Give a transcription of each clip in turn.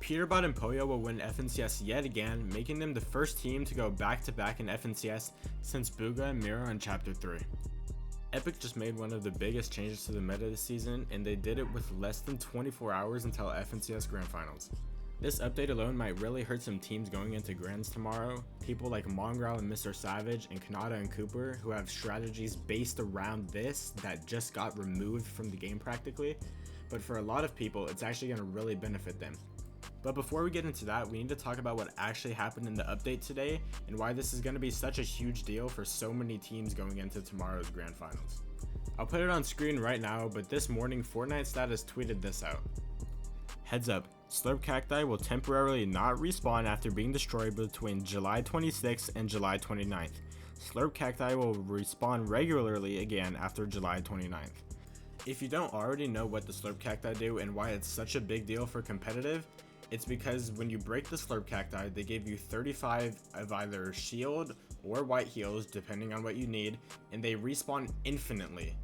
Peterbot and Poyo will win FNCS yet again, making them the first team to go back-to-back in FNCS since Booga and Miro in Chapter 3. Epic just made one of the biggest changes to the meta this season, and they did it with less than 24 hours until FNCS Grand Finals. This update alone might really hurt some teams going into Grands tomorrow, people like Mongrel and Mr. Savage and Kanata and Cooper who have strategies based around this that just got removed from the game practically, but for a lot of people it's actually going to really benefit them. But before we get into that, we need to talk about what actually happened in the update today and why this is going to be such a huge deal for so many teams going into tomorrow's Grand Finals. I'll put it on screen right now, but this morning Fortnite Status tweeted this out. Heads up, Slurp cacti will temporarily not respawn after being destroyed between July 26th and July 29th. Slurp cacti will respawn regularly again after July 29th. If you don't already know what the Slurp cacti do and why it's such a big deal for competitive, it's because when you break the Slurp cacti, they give you 35 of either shield or white heals depending on what you need, and they respawn infinitely.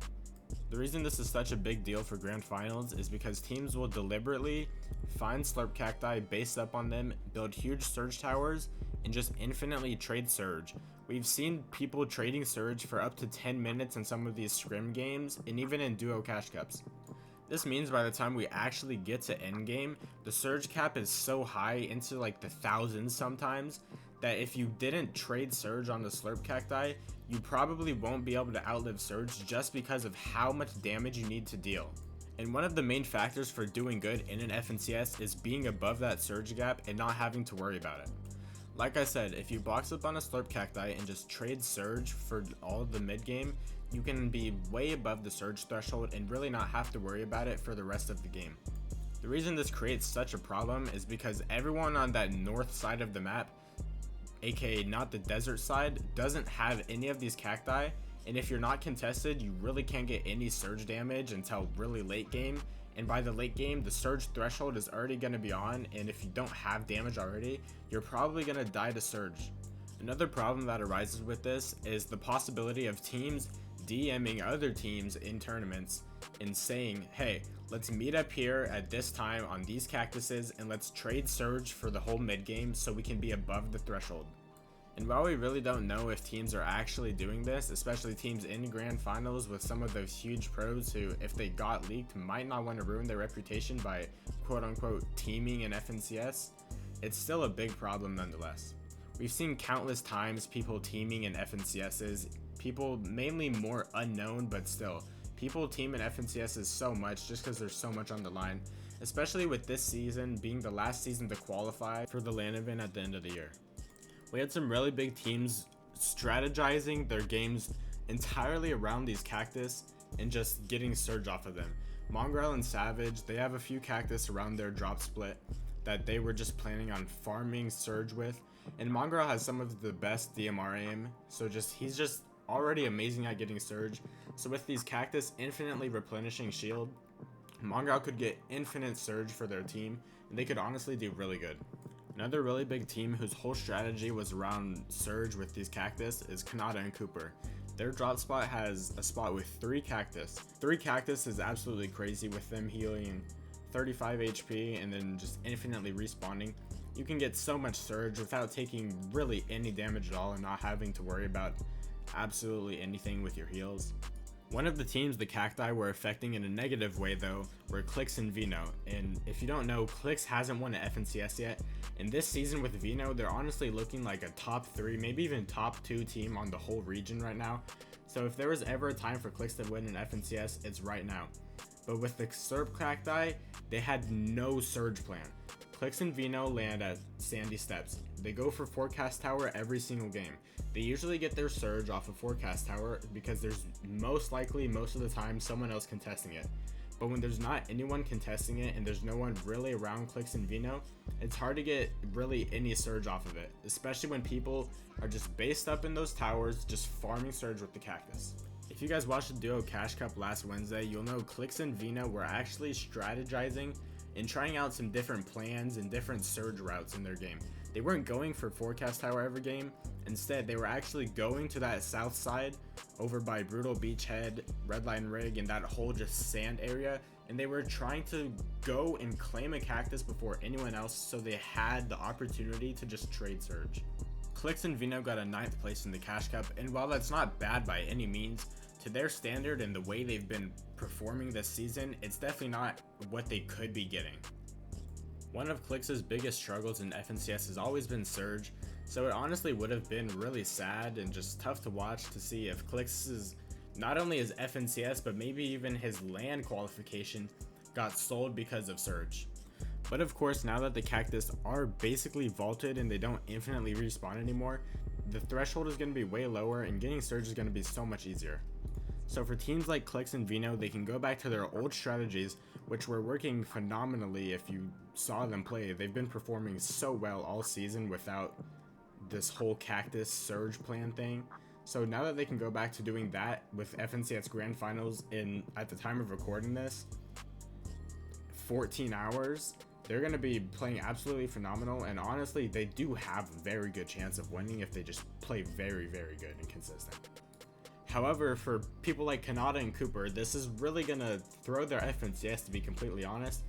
The reason this is such a big deal for Grand Finals is because teams will deliberately find Slurp cacti, base up on them, build huge surge towers, and just infinitely trade surge. We've seen people trading surge for up to 10 minutes in some of these scrim games and even in duo cash cups. This means by the time we actually get to endgame, the surge cap is so high into like the thousands sometimes that if you didn't trade surge on the Slurp cacti, you probably won't be able to outlive surge just because of how much damage you need to deal. And one of the main factors for doing good in an FNCS is being above that surge gap and not having to worry about it. Like I said, if you box up on a Slurp cacti and just trade surge for all of the mid game, you can be way above the surge threshold and really not have to worry about it for the rest of the game. The reason this creates such a problem is because everyone on that north side of the map, aka not the desert side, doesn't have any of these cacti, and if you're not contested, you really can't get any surge damage until really late game, and by the late game, the surge threshold is already going to be on, and if you don't have damage already, you're probably going to die to surge. Another problem that arises with this is the possibility of teams DMing other teams in tournaments and saying, hey, let's meet up here at this time on these cactuses and let's trade surge for the whole mid game so we can be above the threshold. And while we really don't know if teams are actually doing this, especially teams in Grand Finals with some of those huge pros who, if they got leaked, might not want to ruin their reputation by quote-unquote teaming in FNCS, it's still a big problem nonetheless. We've seen countless times people teaming in FNCSs, people mainly more unknown, but still, people team in FNCSs so much just because there's so much on the line, especially with this season being the last season to qualify for the LAN event at the end of the year. We had some really big teams strategizing their games entirely around these cactus and just getting surge off of them. Mongrel and Savage, they have a few cactus around their drop split that they were just planning on farming surge with, and Mongrel has some of the best DMR aim, so he's just already amazing at getting surge. So with these cactus infinitely replenishing shield, Mongrel could get infinite surge for their team, and they could honestly do really good. Another really big team whose whole strategy was around surge with these cactus is Kanata and Cooper. Their drop spot has a spot with 3 cactus. 3 cactus is absolutely crazy with them healing 35 HP and then just infinitely respawning. You can get so much surge without taking really any damage at all and not having to worry about absolutely anything with your heals. One of the teams the cacti were affecting in a negative way though were Clix and Vino, and if you don't know, Clix hasn't won an FNCS yet, and this season with Vino they're honestly looking like a top 3, maybe even top 2 team on the whole region right now. So if there was ever a time for Clix to win an FNCS, it's right now. But with the Slurp cacti, they had no surge plan. Clix and Vino land at Sandy Steps. They go for Forecast Tower every single game. They usually get their surge off of Forecast Tower because there's most likely most of the time someone else contesting it. But when there's not anyone contesting it and there's no one really around Clix and Vino, it's hard to get really any surge off of it, especially when people are just based up in those towers just farming surge with the cactus. If you guys watched the Duo Cash Cup last Wednesday, you'll know Clix and Vino were actually strategizing and trying out some different plans and different surge routes in their game. They weren't going for Forecast Tower every game, Instead, they were actually going to that south side over by Brutal Beachhead, Redline Rig, and that whole just sand area, and they were trying to go and claim a cactus before anyone else, so they had the opportunity to just trade Surge. Clix and Vino got a 9th place in the Cash Cup, and while that's not bad by any means, to their standard and the way they've been performing this season, it's definitely not what they could be getting. One of Clix's biggest struggles in FNCS has always been Surge, so it honestly would have been really sad and just tough to watch to see if Clix's not only his FNCS but maybe even his LAN qualification got sold because of Surge. But of course, now that the cactus are basically vaulted and they don't infinitely respawn anymore, the threshold is going to be way lower and getting Surge is going to be so much easier. So for teams like Clix and Vino, they can go back to their old strategies, which were working phenomenally. If you saw them play, they've been performing so well all season without this whole cactus Surge plan thing. So now that they can go back to doing that with FNCS Grand Finals in, at the time of recording this, 14 hours, they're going to be playing absolutely phenomenal, and honestly, they do have a very good chance of winning if they just play very, very good and consistent. However, for people like Kanata and Cooper, this is really going to throw their FNCS, to be completely honest.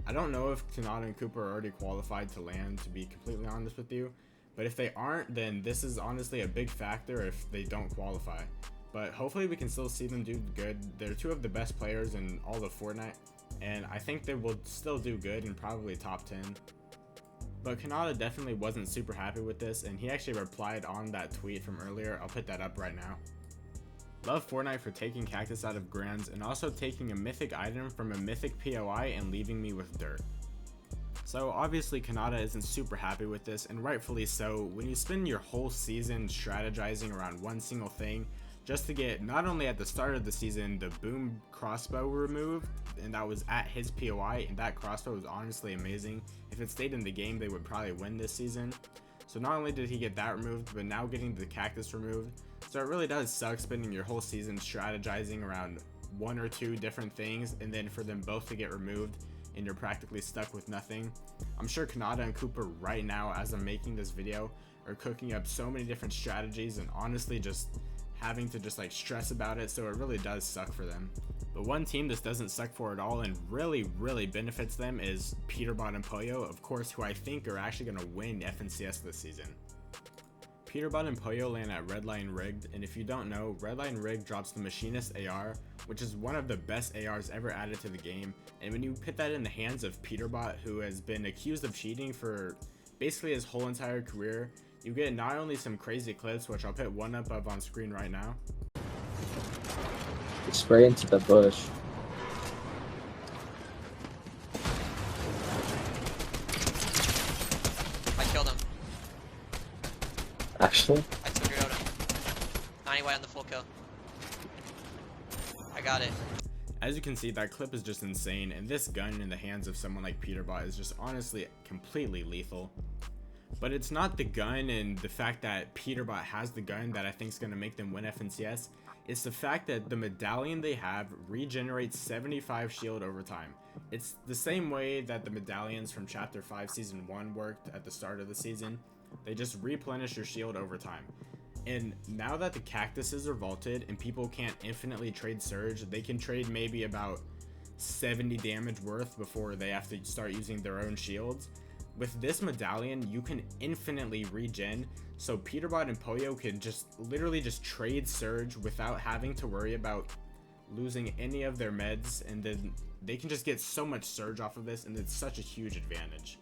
I don't know if Kanata and Cooper are already qualified to LAN, to be completely honest with you, but if they aren't, then this is honestly a big factor if they don't qualify. But hopefully we can still see them do good. They're two of the best players in all of Fortnite, and I think they will still do good and probably top 10. But Kanata definitely wasn't super happy with this, and he actually replied on that tweet from earlier. I'll put that up right now. Love Fortnite for taking cactus out of Grands and also taking a mythic item from a mythic POI and leaving me with dirt. So obviously Kanata isn't super happy with this, and rightfully so. When you spend your whole season strategizing around one single thing just to get, not only at the start of the season, the boom crossbow removed, and that was at his POI, and that crossbow was honestly amazing. If it stayed in the game, they would probably win this season. So not only did he get that removed, but now getting the cactus removed. So it really does suck spending your whole season strategizing around one or two different things, and then for them both to get removed and you're practically stuck with nothing. I'm sure Kanata and Cooper right now, as I'm making this video, are cooking up so many different strategies and honestly just having to just like stress about it, so it really does suck for them. But one team this doesn't suck for at all and really benefits them is Peterbot and Pollo, of course, who I think are actually going to win FNCS this season. Peterbot and Pollo land at Redline Rigged, and if you don't know, Redline Rigged drops the Machinist AR, which is one of the best ARs ever added to the game, and when you put that in the hands of Peterbot, who has been accused of cheating for basically his whole entire career, you get not only some crazy clips, which I'll put one up of on screen right now. Spray into the bush. I killed him. Actually? I 200'd him. 90 white on the full kill. I got it. As you can see, that clip is just insane, and this gun in the hands of someone like Peterbot is just honestly completely lethal. But it's not the gun and the fact that Peterbot has the gun that I think is going to make them win FNCS. It's the fact that the medallion they have regenerates 75 shield over time. It's the same way that the medallions from Chapter 5 Season 1 worked at the start of the season. They just replenish your shield over time. And now that the cactuses are vaulted and people can't infinitely trade Surge, they can trade maybe about 70 damage worth before they have to start using their own shields. With this medallion, you can infinitely regen, so Peterbot and Pollo can just literally just trade Surge without having to worry about losing any of their meds, and then they can just get so much Surge off of this, and it's such a huge advantage.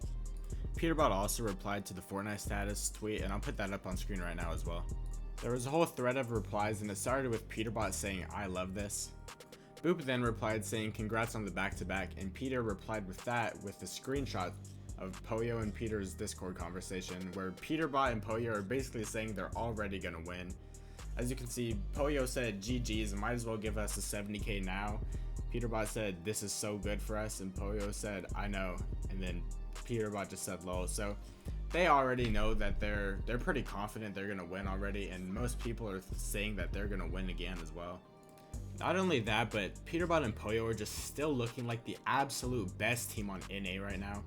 Peterbot also replied to the Fortnite status tweet, and I'll put that up on screen right now as well. There was a whole thread of replies, and it started with Peterbot saying, "I love this." Boop then replied saying, "Congrats on the back-to-back," and Peter replied with that with a screenshot of Pollo and Peter's Discord conversation, where Peterbot and Pollo are basically saying they're already gonna win. As you can see, Pollo said, "GG's, might as well give us a 70k now." Peterbot said, "This is so good for us," and Pollo said, "I know," and then Peterbot just said lol. So they already know that they're pretty confident they're gonna win already, and most people are saying that they're gonna win again as well. Not only that, but Peterbot and Pollo are just still looking like the absolute best team on NA right now.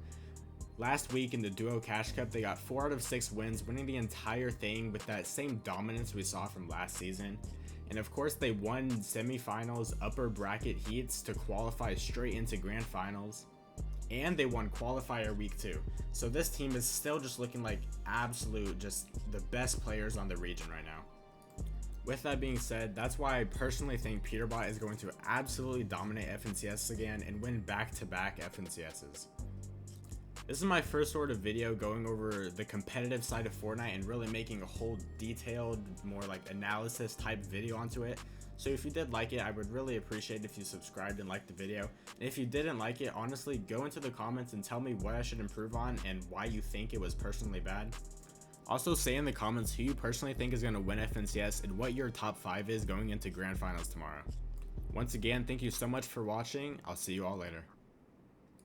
Last week in the Duo Cash Cup, they got 4 out of 6 wins, winning the entire thing with that same dominance we saw from last season. And of course, they won semifinals, upper bracket heats to qualify straight into grand finals. And they won qualifier week 2. So this team is still just looking like absolute, just the best players on the region right now. With that being said, that's why I personally think Peterbot is going to absolutely dominate FNCS again and win back-to-back FNCSs. This is my first sort of video going over the competitive side of Fortnite and really making a whole detailed, more like analysis type video onto it. So if you did like it, I would really appreciate if you subscribed and liked the video. And if you didn't like it, honestly, go into the comments and tell me what I should improve on and why you think it was personally bad. Also, say in the comments who you personally think is going to win FNCS and what your top 5 is going into grand finals tomorrow. Once again, thank you so much for watching. I'll see you all later.